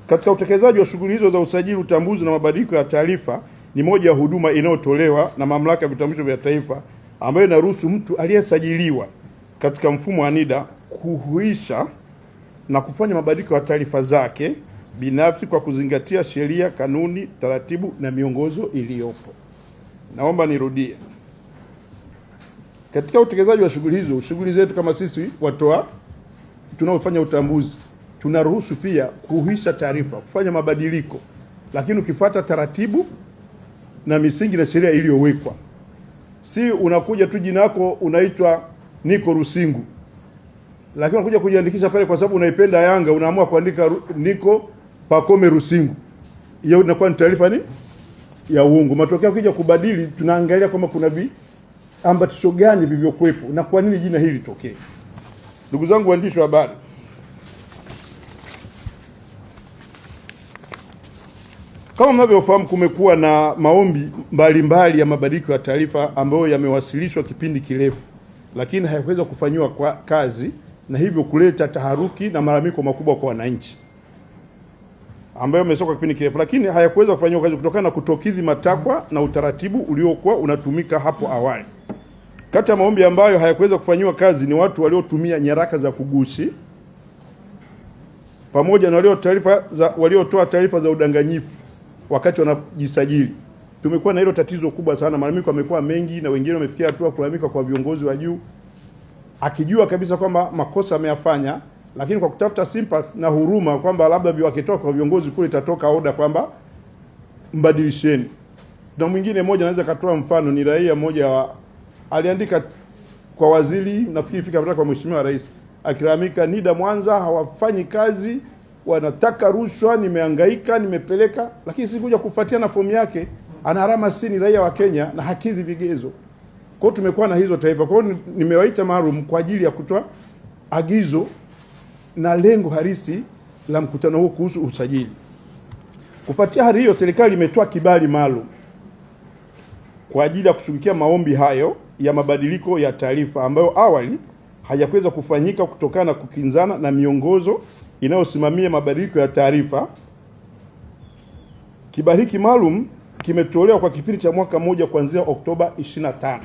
Katika utekelezaji wa shughuli hizo za usajili, utambuzi na mabadiliko ya taarifa ni moja ya huduma inayotolewa na Mamlaka ya Vitambulisho vya Taifa, ambayo inaruhusu mtu aliyesajiliwa katika mfumo wa NIDA kuhuisha na kufanya mabadiliko ya taarifa zake binafsi kwa kuzingatia sheria, kanuni, taratibu na miongozo iliyopo. Naomba nirudie. Katika utekelezaji wa shughuli hizo, shughuli zetu kama sisi tunaofanya utambuzi, tunaruhusu pia kuhuisha taarifa, kufanya mabadiliko, lakini ukifuata taratibu na misingi na sheria iliyowekwa. Si unakuja tu jina lako unaitwa Niko Rusingu, lakini unakuja kujiandikisha pale kwa sababu unaipenda Yanga, unaamua kuandika Niko Pacome Rusingu. Hiyo inakuwa ni taarifa ya uongo. Matokeo ukija kubadili, tunaangalia kama kuna ambatisho gani vilivyokuwepo na kwa nini jina hili litokee. Ndugu zangu waandishi wa habari, kama mnavyofahamu, kumekuwa na maombi mbalimbali ya mabadiliko ya taarifa ambayo yamewasilishwa kipindi kirefu, lakini hayakuweza kufanywa kwa kazi, na hivyo kuleta taharuki na malalamiko makubwa kwa wananchi, ambayo yamesoka kipindi kirefu, lakini hayakuweza kufanywa kazi kutokana na kutokidhi matakwa na utaratibu uliokuwa unatumika hapo awali. Kati ya maombi ambayo hayakuweza kufanywa kazi ni watu waliotumia nyaraka za kugushi, pamoja na waliotoa taarifa za udanganyifu wakati wanajisajili. Tumekuwa na hilo tatizo kubwa sana, malalamiko yamekuwa mengi, na wengine wamefikia hatua kulalamika kwa viongozi wa juu, akijua kabisa kwamba makosa ameyafanya, lakini kwa kutafuta sympathy na huruma kwamba labda wakitoka kwa viongozi kule itatoka oda kwamba mbadilisheni. Na mwingine mmoja anaweza katoa mfano, ni raia mmoja aliandika kwa waziri, nafikiri fika kwa Mheshimiwa Rais, akilalamika NIDA Mwanza hawafanyi kazi, wanataka rushwa, nimehangaika, nimepeleka, lakini sikuja kufuatia na fomu yake, ana alama ni raia wa Kenya na hakidhi vigezo. Kwa hiyo tumekuwa na hizo taifa. Kwa hiyo nimewaita maalum kwa ajili ya kutoa agizo na lengo halisi la mkutano huu kuhusu usajili. Kufuatia hali hiyo, serikali imetoa kibali maalum kwa ajili ya kushughulikia maombi hayo ya mabadiliko ya taarifa ambayo awali hayakuweza kufanyika kutokana na kukinzana na miongozo inayosimamia mabadiliko ya taarifa. Kibali hiki maalum kimetolewa kwa kipindi cha mwaka mmoja kuanzia Oktoba 25.